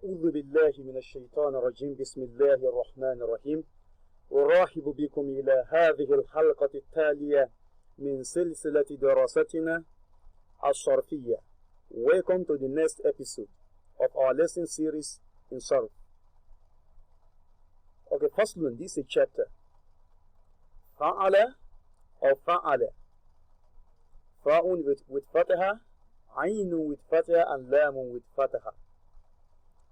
أعوذ بالله من الشيطان الرجيم. بسم الله الرحمن الرحيم. أرحب بكم إلى هذه الحلقة التالية من سلسلة دراستنا الصرفية. Welcome to the next episode of our lesson series in Sarf. Okay, first one, this is a chapter. Fa'ala or fa'ala. Fa'un with fataha, aynun with fataha, and lamun with fataha.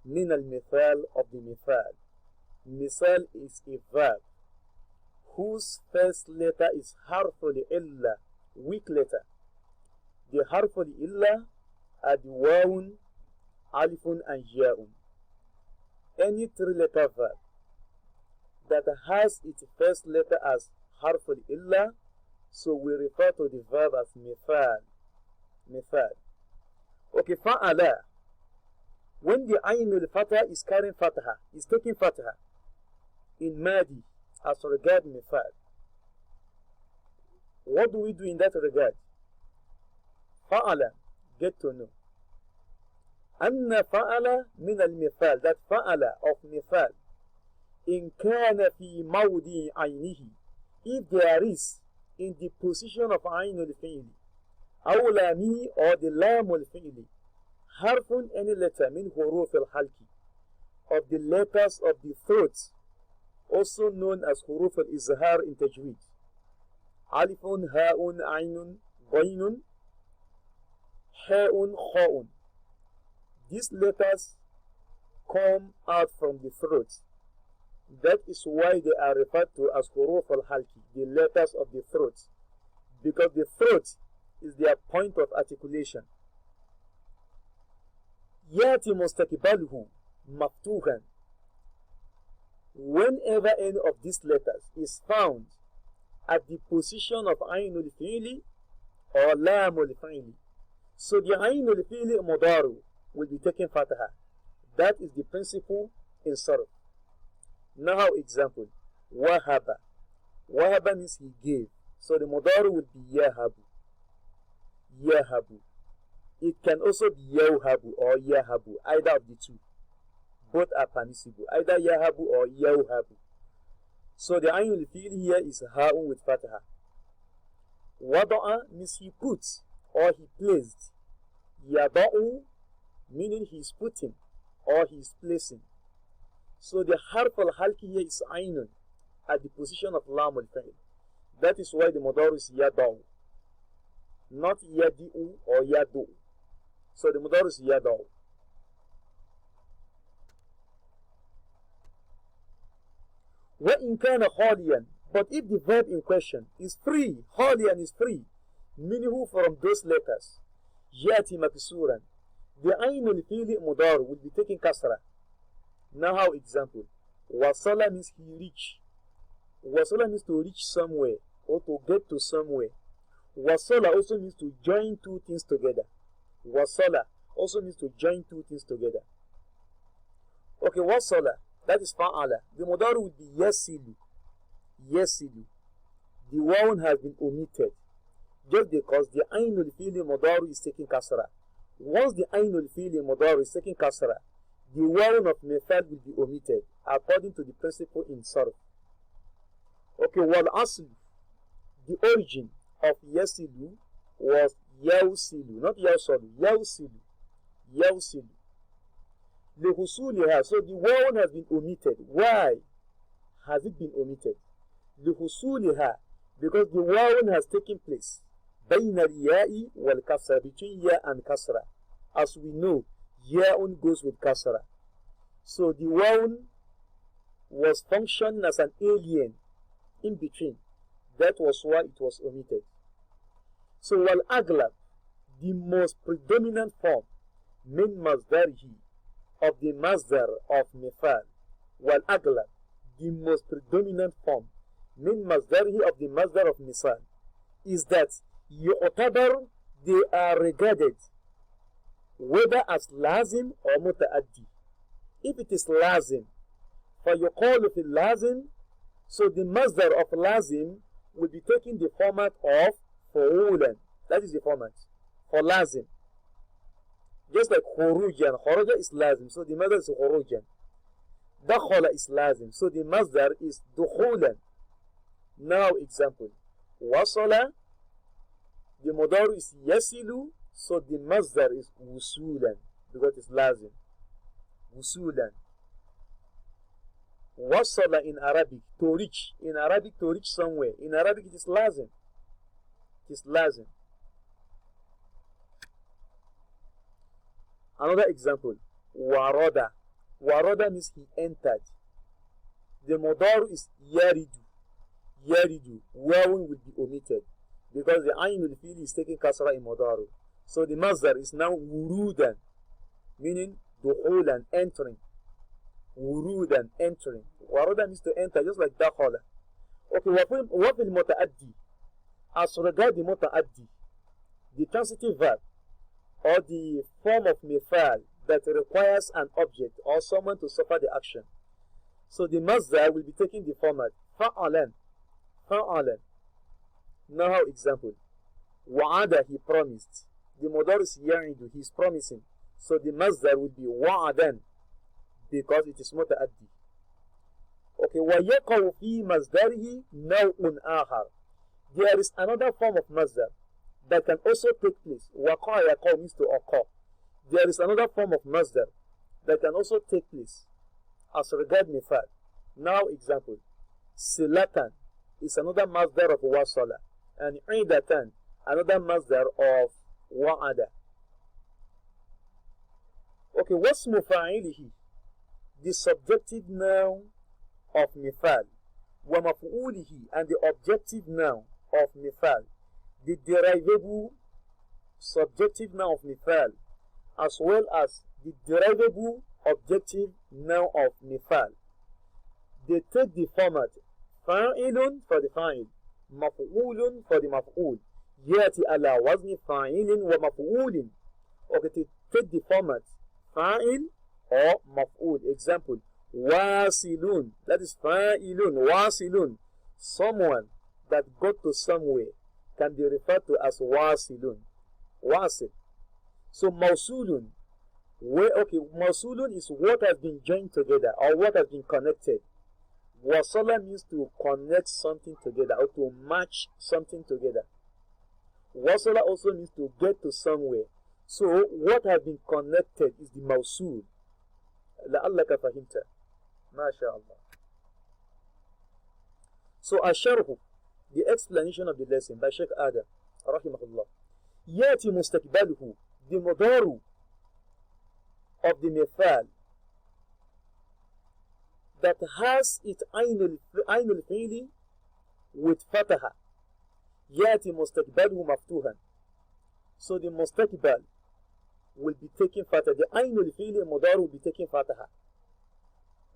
Min al-mithal of the mithal. Mithal is a verb whose first letter is harful illa, weak letter. The harful illa are the wawun, alifun, and ya'un. Any three-letter verb that has its first letter as harful illa, so we refer to the verb as mithal. Mithal. Okay, fa'ala. When the Ainul Fatah is carrying Fataha, is taking Fataha in Madi as regard Mithal. What do we do in that regard? Fa'ala, get to know. Anna fa'ala min al-mithal, that fa'ala of mithal, in kana fi mawdi aynihi, if there is in the position of Ainul Fi'li, awlami or the lamul fi'li, harfun, any letter, min huruf al-halki, of the letters of the throat, also known as huruf al-izhar in tajweed. Alifun, ha'un, aynun, ghaynun, ha'un, kha'un. These letters come out from the throat. That is why they are referred to as huruf al-halki, the letters of the throat, because the throat is their point of articulation. Yati mustakbaluhu maftuhan. Whenever any of these letters is found at the position of Ainul Fi'li or Lamul Fi'li, so the Ainul Fi'li Mudaru will be taken Fataha. That is the principle in Sarf. Now, example, Wahaba. Wahaba means he gave. So the Mudaru will be Yahabu. Yahabu. It can also be Yawhabu or Yahabu, either of the two. Both are permissible, either Yahabu or Yawhabu. So the Ainul Fi'l here is Ha'un with Fataha. Wada'a means he put or he placed. Yada'u meaning he is putting or he is placing. So the Harf al-Halki here is Ainun at the position of Lam al-Fi'l. That is why the Mudar is Yada'u, not Yadi'u or Yadu'u. So the Mudar is Yada'u. وَإِنْ كَانَ خَالِيًا. But if the verb in question is free, خَالِيًا is free, minhu from those letters, يَأْتِ مَكْسُورًا, the Ainul Fi'li Mudar will be taking kasra. Now how example, Wasala means he reach. Wasala means to reach somewhere or to get to somewhere. Wasala also means to join two things together. Wasala also means to join two things together. Okay, wasala, that is fa'ala. The Mudar would be yasilu. Yasilu. The wawn has been omitted just because the Ainul Fi'li Mudar is taking kasra. Once the Ainul Fi'li Mudar is taking kasra, the wawn of method will be omitted according to the principle in Sarf. Okay, wal aslu, the origin of yasilu was Yawsilu, not Yawsalu, Yawsilu, Yawsilu. Lihusuliha, so the wawn has been omitted. Why has it been omitted? Lihusuliha, because the wawn has taken place. Bayna al-ya'i wal kasra, between ya and kasra. As we know, ya'un goes with kasra. So the wawn was functioning as an alien in between. That was why it was omitted. So wal aglab, the most predominant form, min mazdarihi, of the mazdar of mithal. Wal aglab, the most predominant form, min mazdarihi, of the mazdar of mithal, is that yu'tabar, they are regarded whether as lazim or muta'addi. If it is lazim, فَيُقَالُ فِي اللَّازِم, so the mazdar of lazim will be taking the format of فَعُولًا. That is the format for lazim. Just like khurujan, kharaja is lazim, so the masdar is khurujan. Dakhala is lazim, so the masdar is dukhulan. Now example, wasala, the mudari is yasilu, so the masdar is wusulan, because it's lazim. Wusulan. Wasala in Arabic, to reach. In Arabic, to reach somewhere. In Arabic, it is lazim. It is lazim. Another example, warada. Warada means he entered. The mudari is yaridu. Yaridu. Wawun will be omitted because the ayn will feel is taking kasra in mudari. So the masdar is now wurudan, meaning dukhulan, entering. Wurudan, entering. Warada means to enter, just like dakhala. Okay, what will muta'addi? As regard the muta'addi, the transitive verb or the form of mithal that requires an object or someone to suffer the action. So the masdar will be taking the format fa'alan. Fa'alan. Now example. Wa'ada, he promised. The mudari is ya'idu, he is promising. So the masdar will be wa'adan, because it is muta'addi. Okay, وَيَقَوْ فِي مَصْدَرِهِ نَوْءٌ آخَرٌ. There is another form of masdar that can also take place. Waqa yaqaw means to occur. There is another form of masdar that can also take place as regard mithal. Now example, silatan is another masdar of wasala, and idatan another masdar of wa'ada. Okay, what's mufa'ilihi? The subjective noun of mithal, wa maf'ulihi, and the objective noun of mithal, the derivable subjective noun of mithal, as well as the derivable objective noun of mithal. They take the format fa'ilun for the fa'il, maf'ulun for the maf'ul, yati ala wazni fa'ilin wa maf'ulin. Okay, they take the format fa'il or maf'ul. Example, wasilun, that is fa'ilun, wasilun, someone that got to somewhere can be referred to as wasilun, wasil. So mausulun, mausulun is what has been joined together or what has been connected. Wasala means to connect something together or to match something together. Wasala also means to get to somewhere. So what has been connected is the mausul. لعلك فهمت. ما شاء الله. So الشرح, the explanation of the lesson by Sheikh Adam rahimahullah. يأتي مستقبله, the مضار of the mithal that has its ainul fi'li with fataha. يأتي مستقبله مفتوحا. So the mustaqbal will be taking fataha. The ainul fi'li mudar will be taking fataha.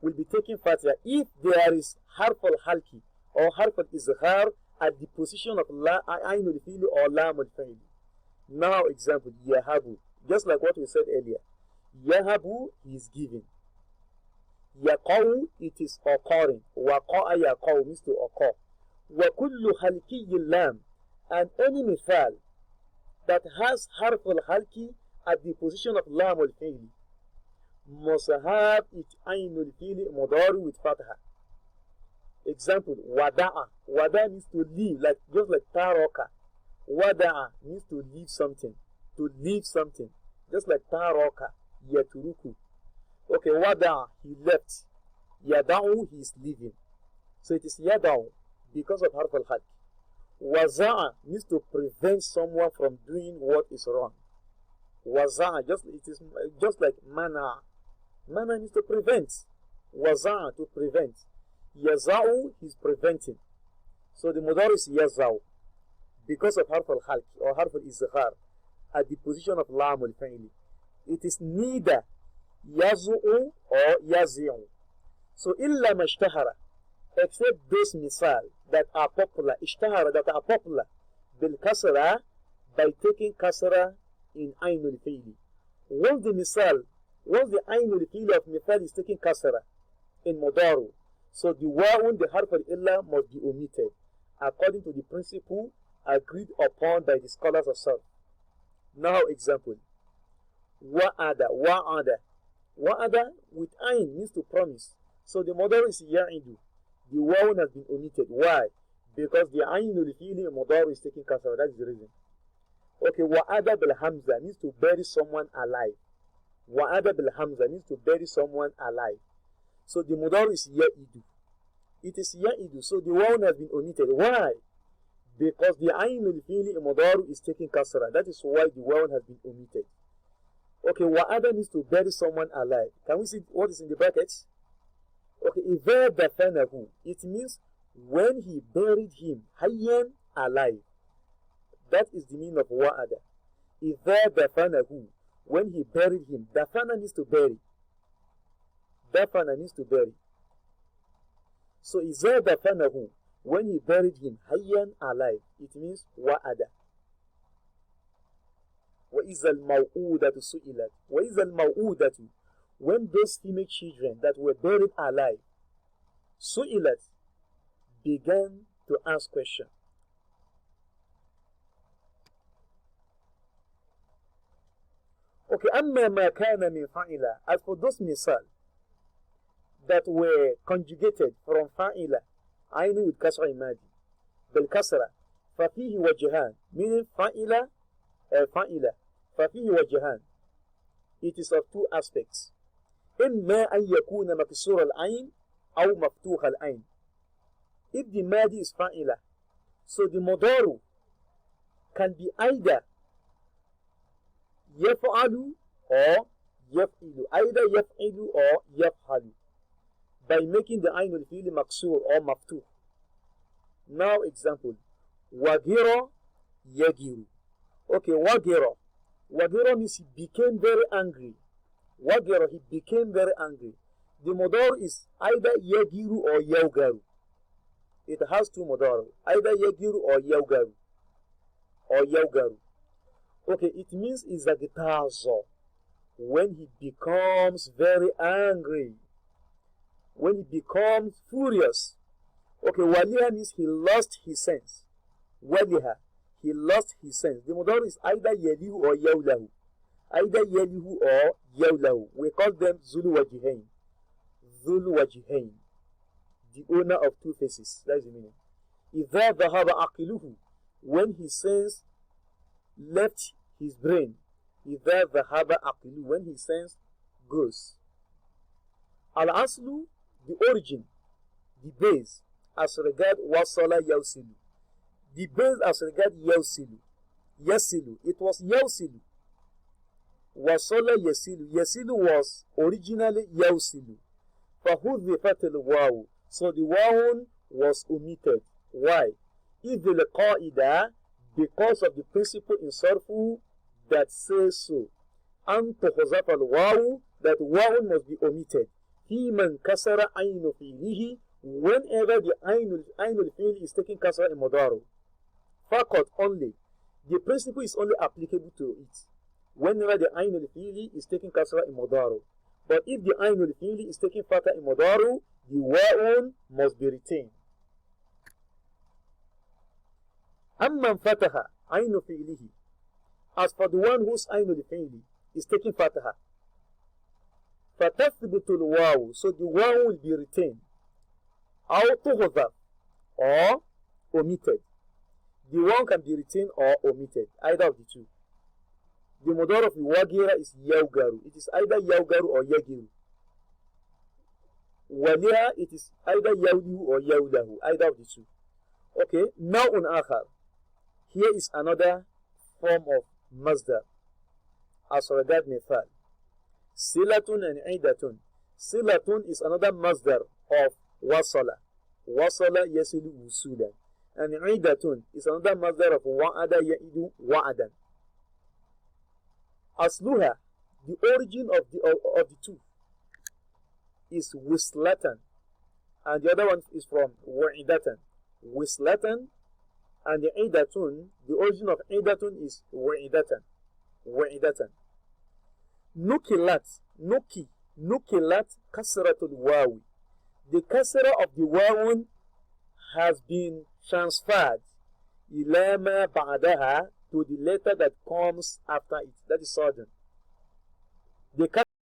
Will be taking fataha if there is harf al-halki or harf al-izhar at the position of ainul fi'li or lam al-fi'li. Now example, yahabu, just like what we said earlier. Yahabu is given. Yaqaw, it is occurring. Waqa'a yaqaw means to occur. Wa kullu halki lam, and any mithal that has harf al-halki at the position of lam al-fi'li must have its ayn al-fi'li mudari with fatha. Example, wada'a. Wada'a means to leave, like just like taraka. Wada'a means to leave something. To leave something. Just like taraka. Yaturuku. Okay, wada'a, he left. Yada'u, he is leaving. So it is yada'u because of harf al-halki. Waza'a means to prevent someone from doing what is wrong. Waza'a, it is just like mana. Mana means to prevent. Waza'a, to prevent. Yaza'u, he is preventing. So the mudar is yaza'u because of harf al-halki or harf al-izhar at the position of lam al-fi'li. It is neither yazu'u or yazi'u. So illa mashtahara, except those misal that are popular, ishtahara, that are popular, bil kasra, by taking kasra in ainul fi'li. Once the ainul fi'li of mithal is taking kasra in mudaru, so the wa'un, the harf al-illa, must be omitted according to the principle agreed upon by the scholars of Sarf. Now example, Wa'ada, wa'ada. Wa'ada with ayn means to promise. So the mudari is ya'idu. The waw has been omitted. Why? Because the aynul fi'li mudari is taking kasra. That's the reason. Okay, wa'ada bil hamza means to bury someone alive. Wa'ada bil hamza means to bury someone alive. So the mudari is ya'idu. It is ya'idu. So the waw has been omitted. Why? Because the aynul fi'li mudari is taking kasra. That is why the waw has been omitted. Okay, wa'ada means to bury someone alive. Can we see what is in the brackets? Okay, إِذَا دَفَنَهُ. It means when he buried him, hayyan, alive. That is the meaning of wa'ada. إِذَا دَفَنَهُ. When he buried him. Dafana means to bury. Dafana means to bury. So إِذَا دَفَنَهُ. When he buried him, hayyan, alive. It means wa'ada. وَإِذَا الْمَوْءُودَةُ سُئِلَتْ. وَإِذَا الْمَوْءُودَةُ. When those female children that were buried alive, su'ilat, began to ask questions. Okay, أَمَّا مَا كَانَ مِنْ فَعِلَ. As for those misal that were conjugated from fa'ila, ainu with kasra imadi, bel kasra, فَفِيهِ وَجْهَانِ, meaning fa'ila, fa'ila, فَفِيهِ وَجْهَانِ. It is of two aspects. إما أن يكون مكسور العين أو مفتوح العين. If the madi is fa'ila, so the mudaru can be either يفعل or يفعل, either يفعل or يفعل, by making the ayn al-fi'li maksur or maftuh. Now example, wagira yagiru. Okay, wagira. Wagira means he became very angry. Wagira, he became very angry. The mudar is either yagiru or yawgaru. It has two mudar, either yagiru or yawgaru. Or yawgaru. Okay, it means izagitazo, when he becomes very angry, when he becomes furious. Okay, waliha means he lost his sense. Waliha, he lost his sense. The mudar is either yalihu or yawlahu. Either yalihu or yawlahu. We call them Zulu Wajihain. Zulu Wajihain, the owner of two faces. That is the meaning. إِذَا ذَهَبَ عَقِلُهُ, when his sense left his brain. إِذَا ذَهَبَ عَقِلُهُ, when his sense goes. Al-aslu, the origin, the base, as regard wasala yawsilu. The base as regard yawsilu. Yasilu, it was yawsilu. Wasala yasilu. Yasilu was originally yawsilu. فَهُذِّفَتِ الْوَاوُ. So the waw was omitted. Why? إِذِ الْقَائِدَةِ, because of the principle in sarfu that says so. أَن تُحْذَفَ الْوَاوُ, that waw must be omitted. فِي مَنْ كَسَرَ عَيْنُ فِيلِهِ, whenever the ainul fi'l is taking kasra in mudaru. Faqat, only. The principle is only applicable to it whenever the ainul fi'l is taking kasra in mudaru. But if the ainul fi'l is taking fatha in mudaru, the wa'un must be retained. Amman fataha ainu fi'lihi. As for the one whose ainul fi'l is taking fataha, fatathbutul waw, so the waw will be retained. Aw tuhdhaf, or omitted. The waw can be retained or omitted, either of the two. The mudar of the wagira is yawgaru. It is either yawgaru or yagiru. Waliha, it is either yawlihu or yawlahu, either of the two. Okay, naw'un akhar. Here is another form of masdar, as regard mithal. Silatun and idatun. Silatun is another masdar of wasala. Wasala yasilu usulan. And idatun is another masdar of wa'ada ya'idu wa'adan. Asluha, the origin of the two, is wislatan, and the other one is from wa'idatan. Wislatan and the idatun, the origin of idatun is wa'idatan. Wa'idatan. Nukilat, nukilat kasratul wawi. The kasra of the wawun has been transferred ila ma ba'daha, to the letter that comes after it. That is sudden. the